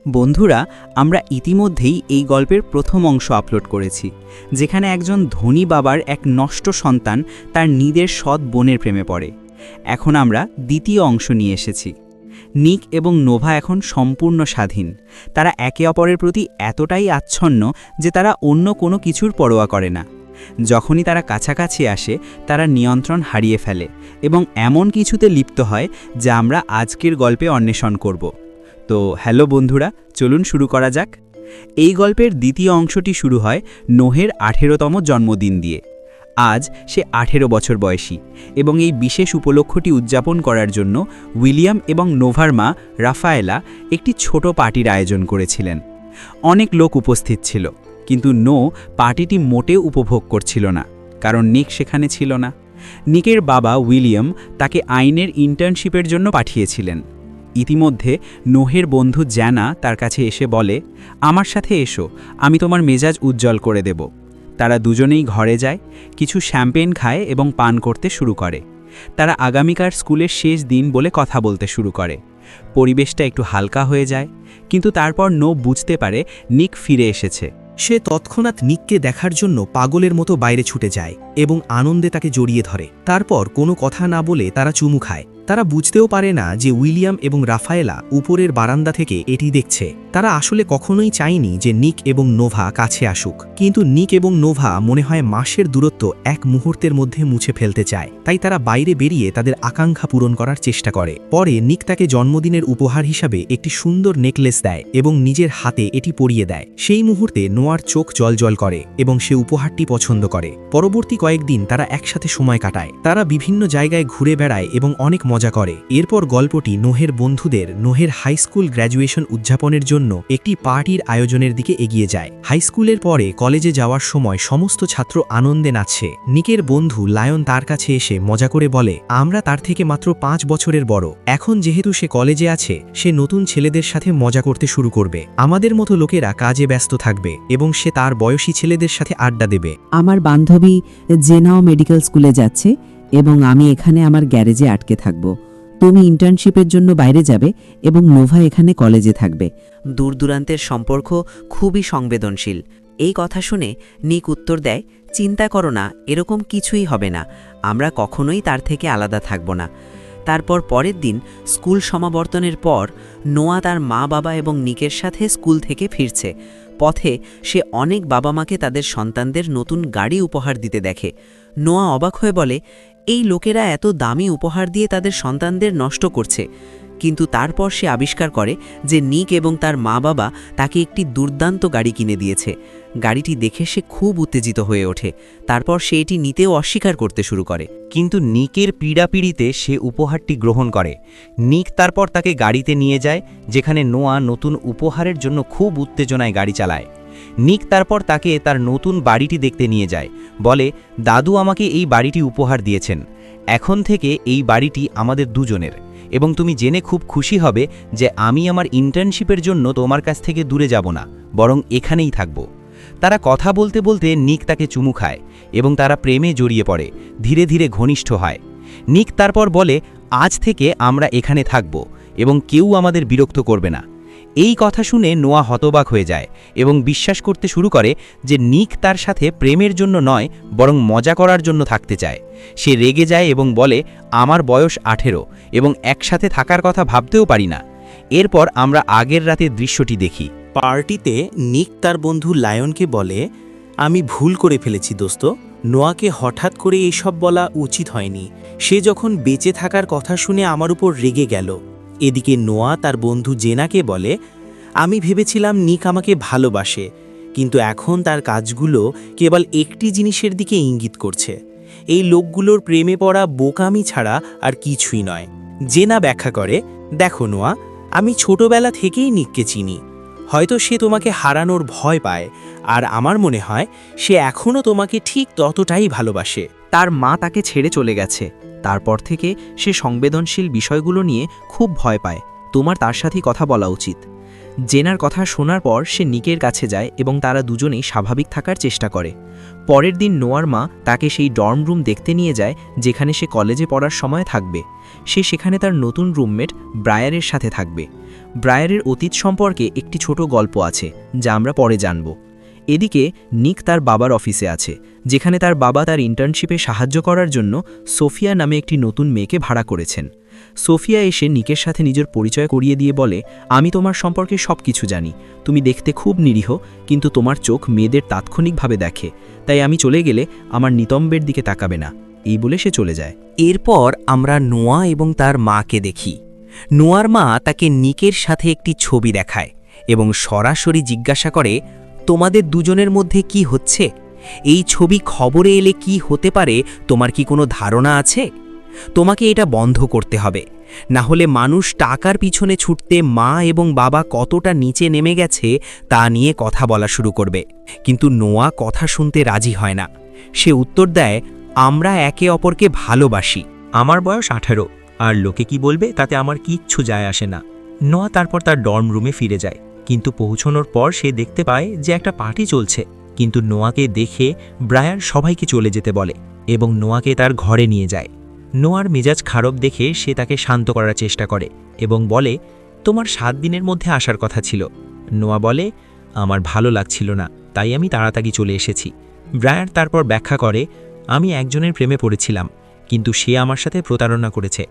বন্ধুরা, আমরা ইতিমধ্যেই এই গল্পের প্রথম অংশ আপলোড করেছি, যেখানে একজন ধনী বাবার এক নষ্ট সন্তান তার নিজের সৎ বোনের প্রেমে পড়ে। এখন আমরা দ্বিতীয় অংশ নিয়ে এসেছি। নিক এবং নোভা এখন সম্পূর্ণ স্বাধীন। তারা একে অপরের প্রতি এতটাই আচ্ছন্ন যে তারা অন্য কোনো কিছুর পরোয়া করে না। যখনই তারা কাছাকাছি আসে, তারা নিয়ন্ত্রণ হারিয়ে ফেলে এবং এমন কিছুতে লিপ্ত হয় যা আমরা আজকের গল্পে অন্বেষণ করব। তো হ্যালো বন্ধুরা, চলুন শুরু করা যাক। এই গল্পের দ্বিতীয় অংশটি শুরু হয় নোহের 18তম জন্মদিন দিয়ে। আজ সে 18 বছর বয়সী এবং এই বিশেষ উপলক্ষটি উদযাপন করার জন্য উইলিয়াম এবং নোভার মা রাফায়েলা একটি ছোট পার্টির আয়োজন করেছিলেন। অনেক লোক উপস্থিত ছিল, কিন্তু পার্টিটি মোটেও উপভোগ করছিল না, কারণ নিক সেখানে ছিল না। নিকের বাবা উইলিয়াম তাকে আইনের ইন্টার্নশিপের জন্য পাঠিয়েছিলেন। ইতিমধ্যে নোহের বন্ধু জ্যানা তার কাছে এসে বলে, আমার সাথে এসো, আমি তোমার মেজাজ উজ্জ্বল করে দেব। তারা দুজনেই ঘরে যায়, কিছু শ্যাম্পেন খায় এবং পান করতে শুরু করে। তারা আগামীকার স্কুলের শেষ দিন বলে কথা বলতে শুরু করে। পরিবেশটা একটু হালকা হয়ে যায়, কিন্তু তারপর বুঝতে পারে নিক ফিরে এসেছে। সে তৎক্ষণাৎ নিককে দেখার জন্য পাগলের মতো বাইরে ছুটে যায় এবং আনন্দে তাকে জড়িয়ে ধরে। তারপর কোনো কথা না বলে তারা চুমু খায়। তারা বুঝতেও পারে না যে উইলিয়াম এবং রাফায়েলা উপরের বারান্দা থেকে এটি দেখছে। তারা আসলে কখনোই চায়নি যে নিক এবং নোভা কাছে আসুক, কিন্তু নিক এবং নোভা মনে হয় মাসের দূরত্ব এক মুহূর্তের মধ্যে মুছে ফেলতে চায়। তাই তারা বাইরে বেরিয়ে তাদের আকাঙ্ক্ষা পূরণ করার চেষ্টা করে। পরে নিক তাকে জন্মদিনের উপহার হিসাবে একটি সুন্দর নেকলেস দেয় এবং নিজের হাতে এটি পরিয়ে দেয়। সেই মুহূর্তে নোয়ার চোখ জলজল করে এবং সে উপহারটি পছন্দ করে। পরবর্তী কয়েকদিন তারা একসাথে সময় কাটায়। তারা বিভিন্ন জায়গায় ঘুরে বেড়ায় এবং অনেক মজা করে। এরপর গল্পটি নোহের বন্ধুদের নোহের হাই স্কুল গ্র্যাজুয়েশন উদযাপনের জন্য একটি পার্টির আয়োজনের দিকে এগিয়ে যায়। হাই স্কুলের পরে কলেজে যাওয়ার সময় সমস্ত ছাত্র আনন্দে নাচছে। নিকের বন্ধু লায়ন তার কাছে এসে মজা করে বলে, আমরা তার থেকে মাত্র 5 বছরের বড়। এখন যেহেতু সে কলেজে আছে, সে নতুন ছেলেদের সাথে মজা করতে শুরু করবে। আমাদের মতো লোকেরা কাজে ব্যস্ত থাকবে এবং সে তার বয়সী ছেলেদের সাথে আড্ডা দেবে। আমার বান্ধবী জেনাও মেডিকেল স্কুলে যাচ্ছে এবং আমি এখানে আমার গ্যারেজে আটকে থাকব। তুমি ইন্টার্নশিপের জন্য বাইরে যাবে এবং নোভা এখানে কলেজে থাকবে। দূর দূরান্তের সম্পর্ক খুবই সংবেদনশীল। এই কথা শুনে নিক উত্তর দেয়, চিন্তা করো না, এরকম কিছুই হবে না। আমরা কখনোই তার থেকে আলাদা থাকব না। তারপর পরের দিন স্কুল সমাবর্তনের পর নোয়া তার মা বাবা এবং নিকের সাথে স্কুল থেকে ফিরছে। পথে সে অনেক বাবা মাকে তাদের সন্তানদের নতুন গাড়ি উপহার দিতে দেখে। নোয়া অবাক হয়ে বলে, এই লোকেরা এত দামি উপহার দিয়ে তাদের সন্তানদের নষ্ট করছে। কিন্তু তারপর সে আবিষ্কার করে যে নিক এবং তার মা বাবা তাকে একটি দুর্দান্ত গাড়ি কিনে দিয়েছে। গাড়িটি দেখে সে খুব উত্তেজিত হয়ে ওঠে। তারপর সে এটি নিতেও অস্বীকার করতে শুরু করে। কিন্তু নিকের পীড়াপিড়িতে সে উপহারটি গ্রহণ করে। নিক তারপর তাকে গাড়িতে নিয়ে যায়, যেখানে নোয়া নতুন উপহারের জন্য খুব উত্তেজনায় গাড়ি চালায়। নিক তারপর তাকে তার নতুন বাড়িটি দেখতে নিয়ে যায়, বলে, দাদু আমাকে এই বাড়িটি উপহার দিয়েছেন। এখন থেকে এই বাড়িটি আমাদের দুজনের এবং তুমি জেনে খুব খুশি হবে যে আমি আমার ইন্টার্নশিপের জন্য তোমার কাছ থেকে দূরে যাব না, বরং এখানেই থাকব। তারা কথা বলতে বলতে নিক তাকে চুমু খায় এবং তারা প্রেমে জড়িয়ে পড়ে, ধীরে ধীরে ঘনিষ্ঠ হয়। নিক তারপর বলে, আজ থেকে আমরা এখানে থাকব এবং কেউ আমাদের বিরক্ত করবে না। এই কথা শুনে নোয়া হতবাক হয়ে যায় এবং বিশ্বাস করতে শুরু করে যে নিক তার সাথে প্রেমের জন্য নয়, বরং মজা করার জন্য থাকতে চায়। সে রেগে যায় এবং বলে, আমার বয়স 18 এবং একসাথে থাকার কথা ভাবতেও পারি না। এরপর আমরা আগের রাতের দৃশ্যটি দেখি। পার্টিতে নিক তার বন্ধু লায়নকে বলে, আমি ভুল করে ফেলেছি দোস্ত। নোয়াকে হঠাৎ করে এইসব বলা উচিত হয়নি। সে যখন বেঁচে থাকার কথা শুনে আমার উপর রেগে গেল। এদিকে নোয়া তার বন্ধু জেনাকে বলে, আমি ভেবেছিলাম নিক আমাকে ভালোবাসে, কিন্তু এখন তার কাজগুলো কেবল একটি জিনিসের দিকে ইঙ্গিত করছে। এই লোকগুলোর প্রেমে পড়া বোকামি ছাড়া আর কিছুই নয়। জেনা ব্যাখ্যা করে, দেখো নোয়া, আমি ছোটবেলা থেকেই নিককে চিনি। হয়তো সে তোমাকে হারানোর ভয় পায়, আর আমার মনে হয় সে এখনও তোমাকে ঠিক ততটাই ভালোবাসে। তার মা তাকে ছেড়ে চলে গেছে। তারপর থেকে সে সংবেদনশীল বিষয়গুলো নিয়ে খুব ভয় পায়। তোমার তার সাথেই কথা বলা উচিত। জেনার কথা শোনার পর সে নিকের কাছে যায় এবং তারা দুজনেই স্বাভাবিক থাকার চেষ্টা করে। পরের দিন নোয়ার মা তাকে সেই ডর্ম রুম দেখতে নিয়ে যায়, যেখানে সে কলেজে পড়ার সময় থাকবে। সে সেখানে তার নতুন রুমমেট ব্রায়ারের সাথে থাকবে। ব্রায়ারের অতীত সম্পর্কে একটি ছোট গল্প আছে যা আমরা পরে জানব। এদিকে নিক তার বাবার অফিসে আছে, যেখানে তার বাবা তার ইন্টার্নশিপে সাহায্য করার জন্য সোফিয়া নামে একটি নতুন মেয়েকে ভাড়া করেছেন। সোফিয়া এসে নিকের সাথে নিজের পরিচয় করিয়ে দিয়ে বলে, আমি তোমার সম্পর্কে সব কিছু জানি। তুমি দেখতে খুব নিরীহ, কিন্তু তোমার চোখ মেয়েদের তাৎক্ষণিকভাবে দেখে, তাই আমি চলে গেলে আমার নিতম্বের দিকে তাকাবে না। এই বলে সে চলে যায়। এরপর আমরা নোয়া এবং তার মাকে দেখি। নোয়ার মা তাকে নিকের সাথে একটি ছবি দেখায় এবং সরাসরি জিজ্ঞাসা করে, তোমাদের দুজনের মধ্যে কি হচ্ছে? এই ছবি খবরে এলে কি হতে পারে তোমার কি কোনো ধারণা আছে? তোমাকে এটা বন্ধ করতে হবে, না হলে মানুষ টাকার পিছনে ছুটতে মা এবং বাবা কতটা নিচে নেমে গেছে তা নিয়ে কথা বলা শুরু করবে। কিন্তু নোয়া কথা শুনতে রাজি হয় না। সে উত্তর দেয়, আমরা একে অপরকে ভালোবাসি। আমার বয়স 18, আর লোকে কি বলবে তাতে আমার কিচ্ছু যায় আসে না। নোয়া তারপর তার ডর্ম রুমে ফিরে যায়, কিন্তু পৌঁছানোর পর সে দেখতে পায় যে একটা পার্টি চলছে। কিন্তু নোয়াকে দেখে ব্রায়ার সবাইকে চলে যেতে বলে এবং নোয়াকে তার ঘরে নিয়ে যায়। নোয়ার মেজাজ খারাপ দেখে সে তাকে শান্ত করার চেষ্টা করে এবং বলে, তোমার 7 দিনের মধ্যে আসার কথা ছিল। নোয়া বলে, আমার ভালো লাগছিল না, তাই আমি তাড়াতাড়ি চলে এসেছি। ব্রায়ার তারপর ব্যাখ্যা করে, আমি একজনের প্রেমে পড়েছিলাম, কিন্তু সে আমার সাথে প্রতারণা করেছে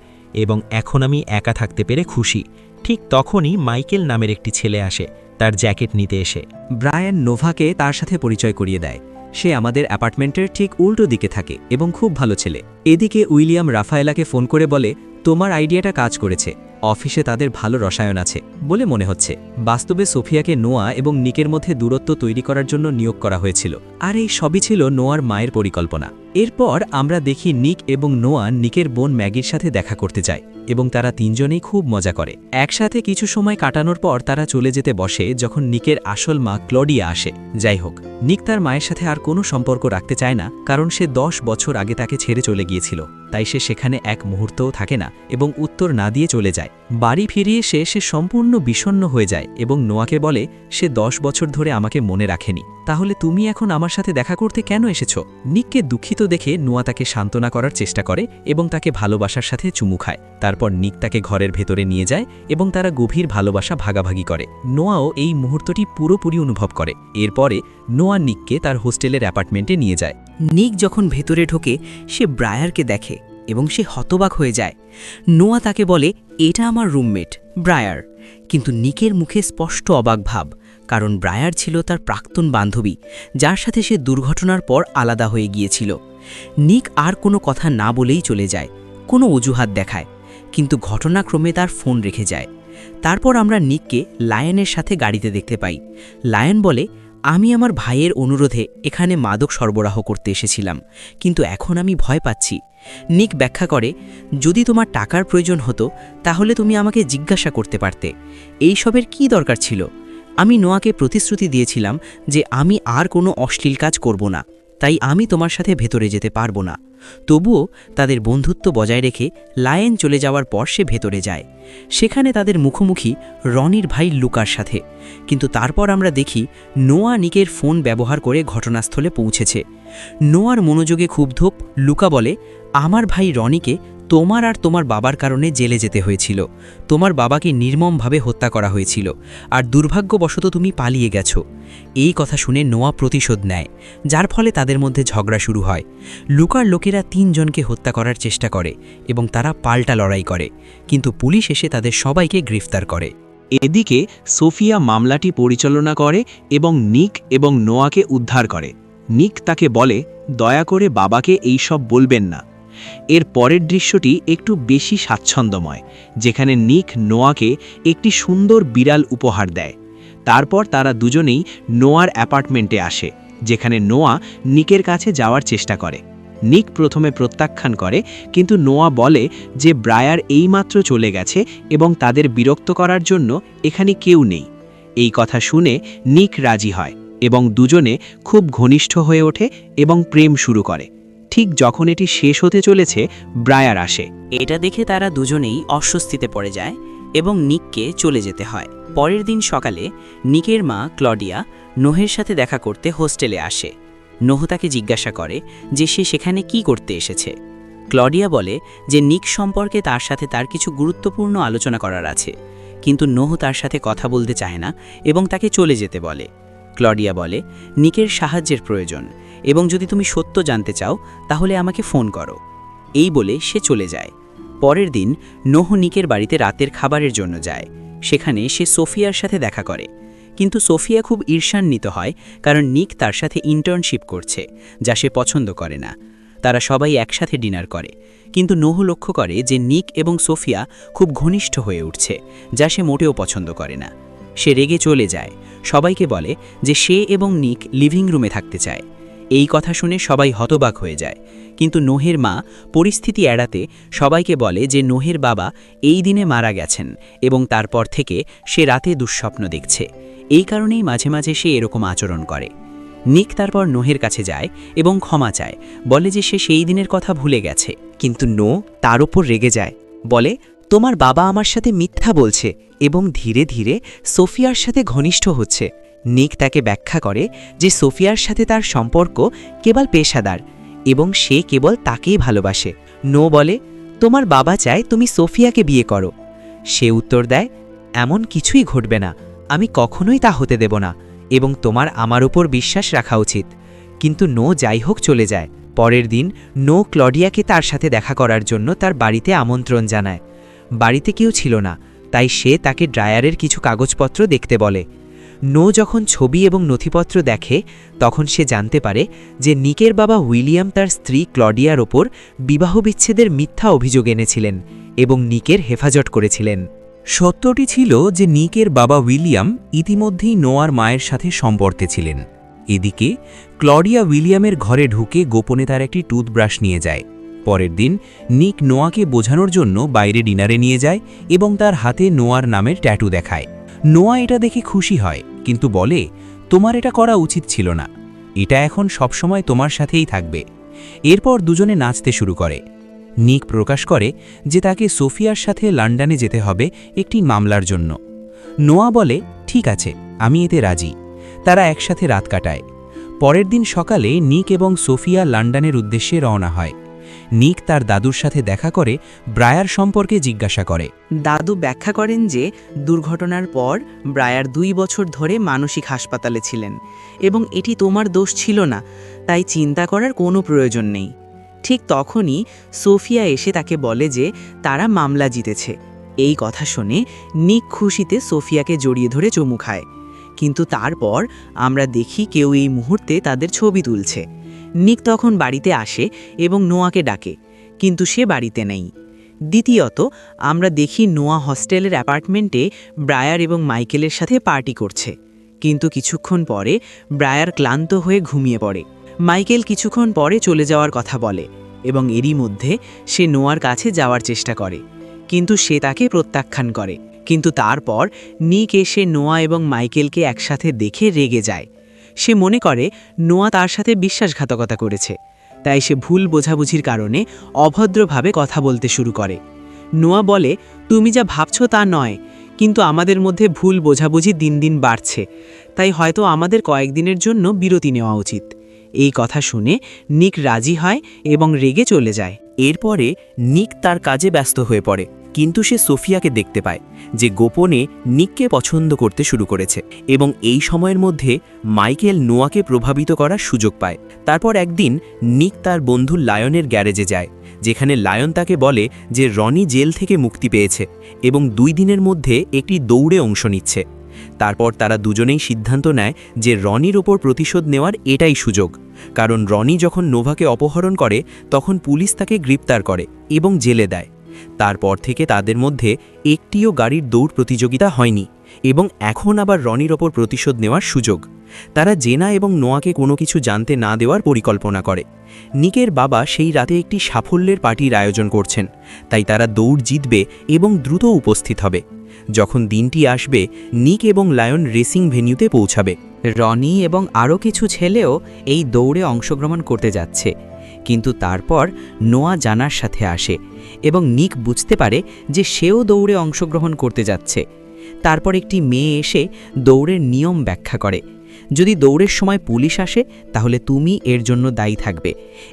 এবং এখন আমি একা থাকতে পেরে খুশি। ঠিক তখনই মাইকেল নামের একটি ছেলে আসে তার জ্যাকেট নিতে এসে। ব্রায়ান নোভাকে তার সাথে পরিচয় করিয়ে দেয়। সে আমাদের অ্যাপার্টমেন্টের ঠিক উল্টো দিকে থাকে এবং খুব ভালো ছেলে। এদিকে উইলিয়াম রাফায়েলাকে ফোন করে বলে, তোমার আইডিয়াটা কাজ করেছে, অফিসে তাদের ভালো রসায়ন আছে বলে মনে হচ্ছে। বাস্তবে সোফিয়াকে নোয়া এবং নিকের মধ্যে দূরত্ব তৈরি করার জন্য নিয়োগ করা হয়েছিল, আর এই সবই ছিল নোয়ার মায়ের পরিকল্পনা। এরপর আমরা দেখি নিক এবং নোয়া নিকের বোন ম্যাগির সাথে দেখা করতে যায় এবং তারা তিনজনেই খুব মজা করে। একসাথে কিছু সময় কাটানোর পর তারা চলে যেতে বসে যখন নিকের আসল মা ক্লডিয়া আসে। যাই হোক, নিক তার মায়ের সাথে আর কোনো সম্পর্ক রাখতে চায় না, কারণ সে 10 বছর আগে তাকে ছেড়ে চলে গিয়েছিল, তাই সে সেখানে এক মুহূর্তও থাকে না এবং উত্তর না দিয়ে চলে যায়। বাড়ি ফিরে এসে সে সম্পূর্ণ বিষণ্ণ হয়ে যায় এবং নোয়াকে বলে, সে 10 বছর ধরে আমাকে মনে রাখেনি, তাহলে তুমি এখন আমার সাথে দেখা করতে কেন এসেছো? নিককে দুঃখিত দেখে নোয়া তাকে সান্ত্বনা করার চেষ্টা করে এবং তাকে ভালোবাসার সাথে চুমু খায়। তারপর নিক তাকে ঘরের ভেতরে নিয়ে যায় এবং তারা গভীর ভালোবাসা ভাগাভাগি করে। নোয়াও এই মুহূর্তটি পুরোপুরি অনুভব করে। এরপরে নোয়া নিককে তার হোস্টেলের অ্যাপার্টমেন্টে নিয়ে যায়। নিক যখন ভেতরে ঢোকে সে ব্রায়ারকে দেখে এবং সে হতবাক হয়ে যায়। নোয়া তাকে বলে, এটা আমার রুমমেট ব্রায়ার। কিন্তু নিকের মুখে স্পষ্ট অবাক ভাব, কারণ ব্রায়ার ছিল তার প্রাক্তন বান্ধবী, যার সাথে সে দুর্ঘটনার পর আলাদা হয়ে গিয়েছিল। নিক আর কোনো কথা না বলেই চলে যায়, কোনো অজুহাত দেখায়, কিন্তু ঘটনাক্রমে তার ফোন রেখে যায়। তারপর আমরা নিককে লায়নের সাথে গাড়িতে দেখতে পাই। লায়ন বলে, আমি আমার ভাইয়ের অনুরোধে এখানে মাদক সরবরাহ করতে এসেছিলাম, কিন্তু এখন আমি ভয় পাচ্ছি। নিক ব্যাখ্যা করে, যদি তোমার টাকার প্রয়োজন হতো তাহলে তুমি আমাকে জিজ্ঞাসা করতে পারতে, এইসবের কি দরকার ছিল? আমি নোয়াকে প্রতিশ্রুতি দিয়েছিলাম যে আমি আর কোনো অশ্লীল কাজ করব না, তাই আমি তোমার সাথে ভেতরে যেতে পারবো না। তবুও তাদের বন্ধুত্ব বজায় রেখে লায়ন চলে যাওয়ার পর সে ভেতরে যায়। সেখানে তাদের মুখোমুখি রনির ভাই লুকার সাথে। কিন্তু তারপর আমরা দেখি নোয়া নিকের ফোন ব্যবহার করে ঘটনাস্থলে পৌঁছেছে। নোয়ার মনোযোগে ক্ষুব্ধ লুকা বলে, আমার ভাই রনিকে তোমার আর তোমার বাবার কারণে জেলে যেতে হয়েছিল, তোমার বাবাকে নির্মমভাবে হত্যা করা হয়েছিল, আর দুর্ভাগ্যবশত তুমি পালিয়ে গেছো। এই কথা শুনে নোয়া প্রতিশোধ নেয়, যার ফলে তাদের মধ্যে ঝগড়া শুরু হয়। লুকার লোকেরা 3 জনকে হত্যা করার চেষ্টা করে এবং তারা পাল্টা লড়াই করে, কিন্তু পুলিশ এসে তাদের সবাইকে গ্রেফতার করে। এদিকে সোফিয়া মামলাটি পরিচালনা করে এবং নিক এবং নোয়াকে উদ্ধার করে। নিক তাকে বলে, দয়া করে বাবাকে এই সব বলবেন না। এর পরের দৃশ্যটি একটু বেশি স্বাচ্ছন্দ্যময়, যেখানে নিক নোয়াকে একটি সুন্দর বিড়াল উপহার দেয়। তারপর তারা দুজনেই নোয়ার অ্যাপার্টমেন্টে আসে, যেখানে নোয়া নিকের কাছে যাওয়ার চেষ্টা করে। নিক প্রথমে প্রত্যাখ্যান করে, কিন্তু নোয়া বলে যে ব্রায়ার এইমাত্র চলে গেছে এবং তাদের বিরক্ত করার জন্য এখানে কেউ নেই। এই কথা শুনে নিক রাজি হয় এবং দুজনে খুব ঘনিষ্ঠ হয়ে ওঠে এবং প্রেম শুরু করে। ঠিক যখন এটি শেষ হতে চলেছে, ব্রায়ার আসে। এটা দেখে তারা দুজনেই অস্বস্তিতে পড়ে যায় এবং নিককে চলে যেতে হয়। পরের দিন সকালে নিকের মা ক্লডিয়া নোহের সাথে দেখা করতে হোস্টেলে আসে। নোহ তাকে জিজ্ঞাসা করে যে সে সেখানে কি করতে এসেছে। ক্লডিয়া বলে যে নিক সম্পর্কে তার সাথে তার কিছু গুরুত্বপূর্ণ আলোচনা করার আছে, কিন্তু নোহ তার সাথে কথা বলতে চায় না এবং তাকে চলে যেতে বলে। ক্লডিয়া বলে, নিকের সাহায্যের প্রয়োজন এবং যদি তুমি সত্য জানতে চাও তাহলে আমাকে ফোন করো। এই বলে সে চলে যায়। পরের দিন নোহ নিকের বাড়িতে রাতের খাবারের জন্য যায়। সেখানে সে সোফিয়ার সাথে দেখা করে, কিন্তু সোফিয়া খুব ঈর্ষান্বিত হয় কারণ নিক তার সাথে ইন্টার্নশিপ করছে, যা সে পছন্দ করে না। তারা সবাই একসাথে ডিনার করে, কিন্তু নোহ লক্ষ্য করে যে নিক এবং সোফিয়া খুব ঘনিষ্ঠ হয়ে উঠছে, যা সে মোটেও পছন্দ করে না। সে রেগে চলে যায়, সবাইকে বলে যে সে এবং নিক লিভিং রুমে থাকতে চায়। এই কথা শুনে সবাই হতবাক হয়ে যায়, কিন্তু নোহের মা পরিস্থিতি এড়াতে সবাইকে বলে যে নোহের বাবা এই দিনে মারা গেছেন এবং তারপর থেকে সে রাতে দুঃস্বপ্ন দেখছে। এই কারণেই মাঝে মাঝে সে এরকম আচরণ করে। নিক তারপর নোহের কাছে যায় এবং ক্ষমা চায়, বলে যে সে সেই দিনের কথা ভুলে গেছে। কিন্তু নো তার ওপর রেগে যায়, বলে তোমার বাবা আমার সাথে মিথ্যা বলছে এবং ধীরে ধীরে সোফিয়ার সাথে ঘনিষ্ঠ হচ্ছে। নিক তাকে ব্যাখ্যা করে যে সোফিয়ার সাথে তার সম্পর্ক কেবল পেশাদার এবং সে কেবল তাকেই ভালোবাসে। নো বলে, তোমার বাবা চায় তুমি সোফিয়াকে বিয়ে করো। সে উত্তর দেয়, এমন কিছুই ঘটবে না, আমি কখনোই তা হতে দেব না এবং তোমার আমার উপর বিশ্বাস রাখা উচিত। কিন্তু নো যাই হোক চলে যায়। পরের দিন নো ক্লডিয়াকে তার সাথে দেখা করার জন্য তার বাড়িতে আমন্ত্রণ জানায়। বাড়িতে কেউ ছিল না, তাই সে তাকে ড্রায়ারের কিছু কাগজপত্র দেখতে বলে। নো যখন ছবি এবং নথিপত্র দেখে তখন সে জানতে পারে যে নিকের বাবা উইলিয়াম তার স্ত্রী ক্লডিয়ার ওপর বিবাহবিচ্ছেদের মিথ্যা অভিযোগ এনেছিলেন এবং নিকের হেফাজত করেছিলেন। সত্যটি ছিল যে নিকের বাবা উইলিয়াম ইতিমধ্যেই নোয়ার মায়ের সাথে সম্পর্কে ছিলেন। এদিকে ক্লডিয়া উইলিয়ামের ঘরে ঢুকে গোপনে তার একটি টুথব্রাশ নিয়ে যায়। পরের দিন নিক নোয়াকে বোঝানোর জন্য বাইরে ডিনারে নিয়ে যায় এবং তার হাতে নোয়ার নামের ট্যাটু দেখায়। নোয়া এটা দেখে খুশি হয়, কিন্তু বলে, তোমার এটা করা উচিত ছিল না, এটা এখন সবসময় তোমার সাথেই থাকবে। এরপর দুজনে নাচতে শুরু করে। নিক প্রকাশ করে যে তাকে সোফিয়ার সাথে লন্ডনে যেতে হবে একটি মামলার জন্য। নোয়া বলে, ঠিক আছে, আমি এতে রাজি। তারা একসাথে রাত কাটায়। পরের দিন সকালে নিক এবং সোফিয়া লন্ডনের উদ্দেশ্যে রওনা হয়। নিক তার দাদুর সাথে দেখা করে ব্রায়ার সম্পর্কে জিজ্ঞাসা করে। দাদু ব্যাখ্যা করেন যে দুর্ঘটনার পর ব্রায়ার 2 বছর ধরে মানসিক হাসপাতালে ছিলেন এবং এটি তোমার দোষ ছিল না, তাই চিন্তা করার কোনো প্রয়োজন নেই। ঠিক তখনই সোফিয়া এসে তাকে বলে যে তারা মামলা জিতেছে। এই কথা শুনে নিক খুশিতে সোফিয়াকে জড়িয়ে ধরে চুমু খায়, কিন্তু তারপর আমরা দেখি কেউ এই মুহূর্তে তাদের ছবি তুলছে। নিক তখন বাড়িতে আসে এবং নোয়াকে ডাকে, কিন্তু সে বাড়িতে নেই। দ্বিতীয়ত আমরা দেখি নোয়া হস্টেলের অ্যাপার্টমেন্টে ব্রায়ার এবং মাইকেলের সাথে পার্টি করছে, কিন্তু কিছুক্ষণ পরে ব্রায়ার ক্লান্ত হয়ে ঘুমিয়ে পড়ে। মাইকেল কিছুক্ষণ পরে চলে যাওয়ার কথা বলে এবং এরই মধ্যে সে নোয়ার কাছে যাওয়ার চেষ্টা করে, কিন্তু সে তাকে প্রত্যাখ্যান করে। কিন্তু তারপর নিক এসে নোয়া এবং মাইকেলকে একসাথে দেখে রেগে যায়। সে মনে করে নোয়া তার সাথে বিশ্বাসঘাতকতা করেছে, তাই সে ভুল বোঝাবুঝির কারণে অভদ্রভাবে কথা বলতে শুরু করে। নোয়া বলে, তুমি যা ভাবছো তা নয়, কিন্তু আমাদের মধ্যে ভুল বোঝাবুঝি দিন দিন বাড়ছে, তাই হয়তো আমাদের কয়েকদিনের জন্য বিরতি নেওয়া উচিত। এই কথা শুনে নিক রাজি হয় এবং রেগে চলে যায়। এরপরে নিক তার কাজে ব্যস্ত হয়ে পড়ে, কিন্তু সে সোফিয়াকে দেখতে পায় যে গোপনে নিককে পছন্দ করতে শুরু করেছে এবং এই সময়ের মধ্যে মাইকেল নোয়াকে প্রভাবিত করার সুযোগ পায়। তারপর একদিন নিক তার বন্ধু লায়নের গ্যারেজে যায়, যেখানে লায়ন তাকে বলে যে রনি জেল থেকে মুক্তি পেয়েছে এবং 2 দিনের মধ্যে একটি দৌড়ে অংশ নিচ্ছে। তারপর তারা দুজনেই সিদ্ধান্ত নেয় যে রনির ওপর প্রতিশোধ নেওয়ার এটাই সুযোগ, কারণ রনি যখন নোভাকে অপহরণ করে তখন পুলিশ তাকে গ্রেপ্তার করে এবং জেলে দেয়। তারপর থেকে তাদের মধ্যে একটিও গাড়ির দৌড় প্রতিযোগিতা হয়নি এবং এখন আবার রনির ওপর প্রতিশোধ নেওয়ার সুযোগ। তারা জেনা এবং নোয়াকে কোনো কিছু জানতে না দেওয়ার পরিকল্পনা করে। নিকের বাবা সেই রাতে একটি সাফল্যের পার্টির আয়োজন করছেন, তাই তারা দৌড় জিতবে এবং দ্রুত উপস্থিত হবে। যখন দিনটি আসবে, নিক এবং লায়ন রেসিং ভেন্যুতে পৌঁছাবে। রনি এবং আরও কিছু ছেলেও এই দৌড়ে অংশগ্রহণ করতে যাচ্ছে, কিন্তু তারপর নোয়া জানার সাথে আসে এবং নিক বুঝতে পারে যে সেও দৌড়ে অংশগ্রহণ করতে যাচ্ছে। তারপর একটি মেয়ে এসে দৌড়ের নিয়ম ব্যাখ্যা করে। যদি দৌড়ের সময় পুলিশ আসে তাহলে তুমি এর জন্য দায়ী থাকবে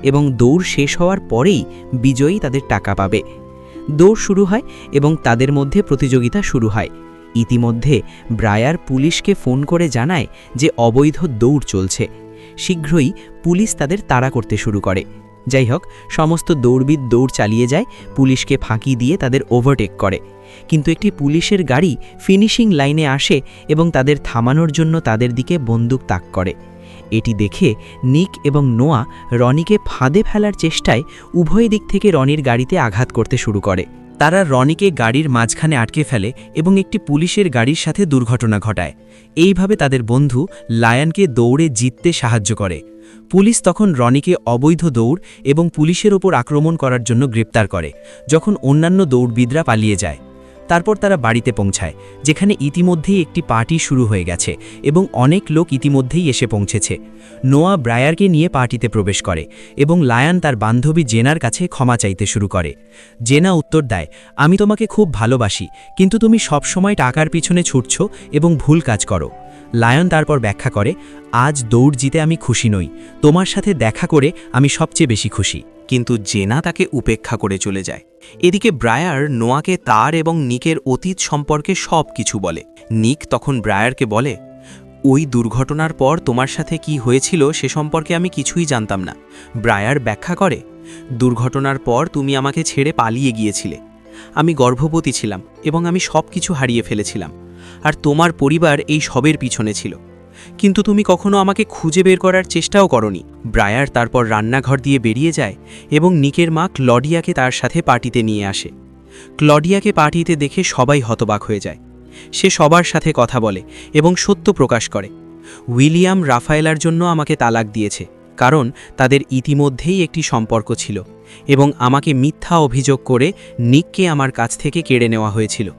এবং দৌড় শেষ হওয়ার পরেই বিজয়ী তাদের টাকা পাবে। দৌড় শুরু হয় এবং তাদের মধ্যে প্রতিযোগিতা শুরু হয়, ইতিমধ্যে ব্রায়ার পুলিশকে ফোন করে জানায় যে অবৈধ দৌড় চলছে। শীঘ্রই পুলিশ তাদের তাড়া করতে শুরু করে। যাই হোক, সমস্ত দৌড়বিদ দৌড় চালিয়ে যায়, পুলিশকে ফাঁকি দিয়ে তাদের ওভারটেক করে। কিন্তু একটি পুলিশের গাড়ি ফিনিশিং লাইনে আসে এবং তাদের থামানোর জন্য তাদের দিকে বন্দুক তাক করে। এটি দেখে নিক এবং নোয়া রনিকে ফাঁদে ফেলার চেষ্টায় উভয় দিক থেকে রনির গাড়িতে আঘাত করতে শুরু করে। তারা রনিকে গাড়ির মাঝখানে আটকে ফেলে এবং একটি পুলিশের গাড়ির সাথে দুর্ঘটনা ঘটায়। এইভাবে তাদের বন্ধু লায়নকে দৌড়ে জিততে সাহায্য করে। পুলিশ তখন রনিকে অবৈধ দৌড় এবং পুলিশের ওপর আক্রমণ করার জন্য গ্রেপ্তার করে, যখন অন্যান্য দৌড়বিদরা পালিয়ে যায়। তারপর তারা বাড়িতে পৌঁছায়, যেখানে ইতিমধ্যেই একটি পার্টি শুরু হয়ে গেছে এবং অনেক লোক ইতিমধ্যেই এসে পৌঁছেছে। নোয়া ব্রায়ারকে নিয়ে পার্টিতে প্রবেশ করে এবং লায়ন তার বান্ধবী জেনার কাছে ক্ষমা চাইতে শুরু করে। জেনা উত্তর দেয়, আমি তোমাকে খুব ভালোবাসি, কিন্তু তুমি সবসময় টাকার পিছনে ছুটছ এবং ভুল কাজ করো। লায়ন তারপর ব্যাখ্যা করে, আজ দৌড় জিতে আমি খুশি নই, তোমার সাথে দেখা করে আমি সবচেয়ে বেশি খুশি। কিন্তু জেনা তাকে উপেক্ষা করে চলে যায়। এদিকে ব্রায়ার নোয়াকে তার এবং নিকের অতীত সম্পর্কে সব কিছু বলে। নিক তখন ব্রায়ারকে বলে, ওই দুর্ঘটনার পর তোমার সাথে কি হয়েছিল সে সম্পর্কে আমি কিছুই জানতাম না। ব্রায়ার ব্যাখ্যা করে, দুর্ঘটনার পর তুমি আমাকে ছেড়ে পালিয়ে গিয়েছিলে। আমি গর্ভবতী ছিলাম এবং আমি সব কিছু হারিয়ে ফেলেছিলাম, আর তোমার পরিবার এই সবের পিছনে ছিল। কিন্তু তুমি কখনো আমাকে খুঁজে বের করার চেষ্টাও করনি। ব্রায়ার তারপর রান্নাঘর দিয়ে বেরিয়ে যায় এবং নিকের মা ক্লডিয়াকে তার সাথে পার্টিতে নিয়ে আসে। ক্লডিয়াকে পার্টিতে দেখে সবাই হতবাক হয়ে যায়। সে সবার সাথে কথা বলে এবং সত্য প্রকাশ করে। উইলিয়াম রাফায়েলার জন্য আমাকে তালাক দিয়েছে, কারণ তাদের ইতিমধ্যেই একটি সম্পর্ক ছিল এবং আমাকে মিথ্যা অভিযোগ করে নিককে আমার কাছ থেকে কেড়ে নেওয়া হয়েছিল।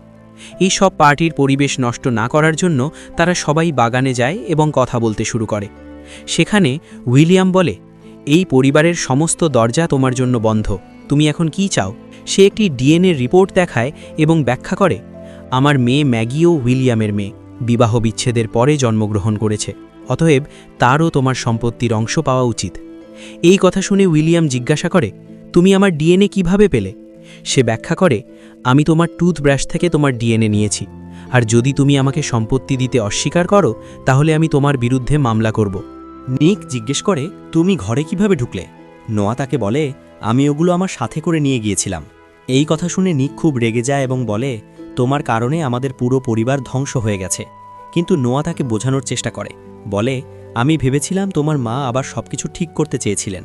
এই সব পার্টির পরিবেশ নষ্ট না করার জন্য তারা সবাই বাগানে যায় এবং কথা বলতে শুরু করে। সেখানে উইলিয়াম বলে, এই পরিবারের সমস্ত দরজা তোমার জন্য বন্ধ, তুমি এখন কি চাও? সে একটি ডিএনএ রিপোর্ট দেখায় এবং ব্যাখ্যা করে, আমার মেয়ে ম্যাগিও উইলিয়ামের মেয়ে, বিবাহ বিচ্ছেদের পরে জন্মগ্রহণ করেছে, অতএব তারও তোমার সম্পত্তির অংশ পাওয়া উচিত। এই কথা শুনে উইলিয়াম জিজ্ঞাসা করে, তুমি আমার ডিএনএ কিভাবে পেলে? সে ব্যাখ্যা করে, আমি তোমার টুথব্রাশ থেকে তোমার ডিএনএ নিয়েছি, আর যদি তুমি আমাকে সম্পত্তি দিতে অস্বীকার করো তাহলে আমি তোমার বিরুদ্ধে মামলা করব। নিক জিজ্ঞেস করে, তুমি ঘরে কিভাবে ঢুকলে? নোয়া তাকে বলে, আমি ওগুলো আমার সাথে করে নিয়ে গিয়েছিলাম। এই কথা শুনে নিক খুব রেগে যায় এবং বলে, তোমার কারণে আমাদের পুরো পরিবার ধ্বংস হয়ে গেছে। কিন্তু নোয়া তাকে বোঝানোর চেষ্টা করে, বলে, আমি ভেবেছিলাম তোমার মা আবার সবকিছু ঠিক করতে চেয়েছিলেন।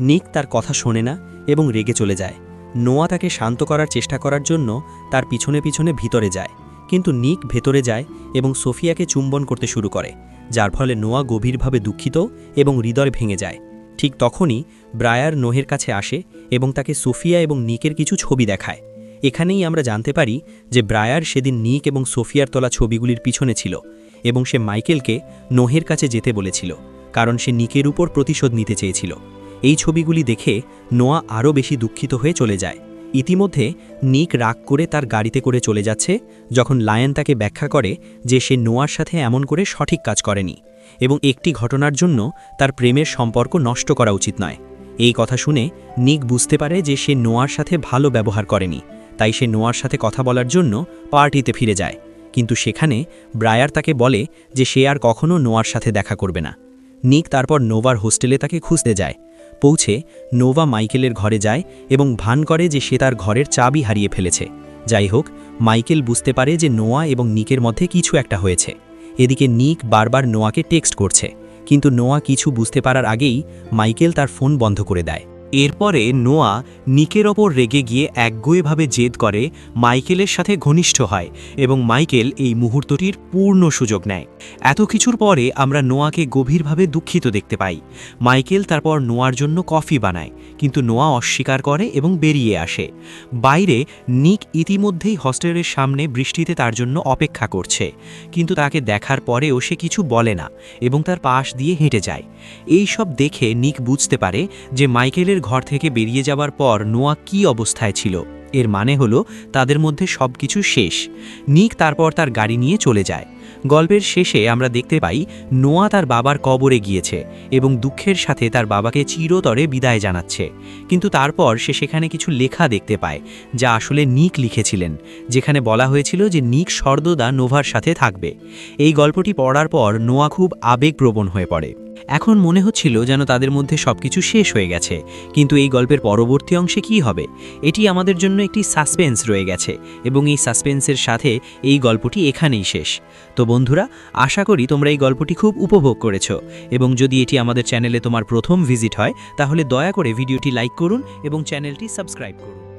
নিক তার কথা শোনে না এবং রেগে চলে যায়। নোয়া তাকে শান্ত করার চেষ্টা করার জন্য তার পিছনে পিছনে ভিতরে যায়, কিন্তু নিক ভেতরে যায় এবং সোফিয়াকে চুম্বন করতে শুরু করে, যার ফলে নোয়া গভীরভাবে দুঃখিত এবং হৃদয় ভেঙে যায়। ঠিক তখনই ব্রায়ার নোহের কাছে আসে এবং তাকে সোফিয়া এবং নিকের কিছু ছবি দেখায়। এখানেই আমরা জানতে পারি যে ব্রায়ার সেদিন নিক এবং সোফিয়ার তোলা ছবিগুলির পিছনে ছিল এবং সে মাইকেলকে নোহের কাছে যেতে বলেছিল, কারণ সে নিকের উপর প্রতিশোধ নিতে চেয়েছিল। এই ছবিগুলি দেখে নোয়া আরও বেশি দুঃখিত হয়ে চলে যায়। ইতিমধ্যে নিক রাগ করে তার গাড়িতে করে চলে যাচ্ছে, যখন লায়ন তাকে ব্যাখ্যা করে যে সে নোয়ার সাথে এমন করে সঠিক কাজ করেনি এবং একটি ঘটনার জন্য তার প্রেমের সম্পর্ক নষ্ট করা উচিত নয়। এই কথা শুনে নিক বুঝতে পারে যে সে নোয়ার সাথে ভালো ব্যবহার করেনি, তাই সে নোয়ার সাথে কথা বলার জন্য পার্টিতে ফিরে যায়। কিন্তু সেখানে ব্রায়ার তাকে বলে যে সে আর কখনো নোয়ার সাথে দেখা করবে না। নিক তারপর নোভার হোস্টেলে তাকে খুঁজতে যায়। পৌঁছে নোভা মাইকেলের ঘরে যায় এবং ভান করে যে সে তার ঘরের চাবি হারিয়ে ফেলেছে। যাই হোক, মাইকেল বুঝতে পারে যে নোয়া এবং নিকের মধ্যে কিছু একটা হয়েছে। এদিকে নিক বারবার নোয়াকে টেক্সট করছে, কিন্তু নোয়া কিছু বুঝতে পারার আগেই মাইকেল তার ফোন বন্ধ করে দেয়। এরপরে নোয়া নিকের ওপর রেগে গিয়ে একগুঁয়েভাবে জেদ করে মাইকেলের সাথে ঘনিষ্ঠ হয় এবং মাইকেল এই মুহূর্তটির পূর্ণ সুযোগ নেয়। এত কিছুর পরে আমরা নোয়াকে গভীরভাবে দুঃখিত দেখতে পাই। মাইকেল তারপর নোয়ার জন্য কফি বানায়, কিন্তু নোয়া অস্বীকার করে এবং বেরিয়ে আসে। বাইরে নিক ইতিমধ্যেই হোস্টেলের সামনে বৃষ্টিতে তার জন্য অপেক্ষা করছে, কিন্তু তাকে দেখার পরেও সে কিছু বলে না এবং তার পাশ দিয়ে হেঁটে যায়। এই সব দেখে নিক বুঝতে পারে যে মাইকেলের ঘর থেকে বেরিয়ে যাবার পর নোয়া কী অবস্থায় ছিল। এর মানে হলো তাদের মধ্যে সবকিছু শেষ। নিক তারপর তার গাড়ি নিয়ে চলে যায়। গল্পের শেষে আমরা দেখতে পাই নোয়া তার বাবার কবরে গিয়েছে এবং দুঃখের সাথে তার বাবাকে চিরতরে বিদায় জানাচ্ছে, কিন্তু তারপর সে সেখানে কিছু লেখা দেখতে পায় যা আসলে নিক লিখেছিলেন, যেখানে বলা হয়েছিল যে নিক সর্বদা নোভার সাথে থাকবে। এই গল্পটি পড়ার পর নোয়া খুব আবেগপ্রবণ হয়ে পড়ে। এখন মনে হচ্ছিল যেন তাদের মধ্যে সবকিছু শেষ হয়ে গেছে, কিন্তু এই গল্পের পরবর্তী অংশে কী হবে এটি আমাদের জন্য একটি সাসপেন্স রয়ে গেছে, এবং এই সাসপেন্সের সাথে এই গল্পটি এখানেই শেষ। তো বন্ধুরা, আশা করি তোমরা এই গল্পটি খুব উপভোগ করেছো, এবং যদি এটি আমাদের চ্যানেলে তোমার প্রথম ভিজিট হয় তাহলে দয়া করে ভিডিওটি লাইক করুন এবং চ্যানেলটি সাবস্ক্রাইব করুন।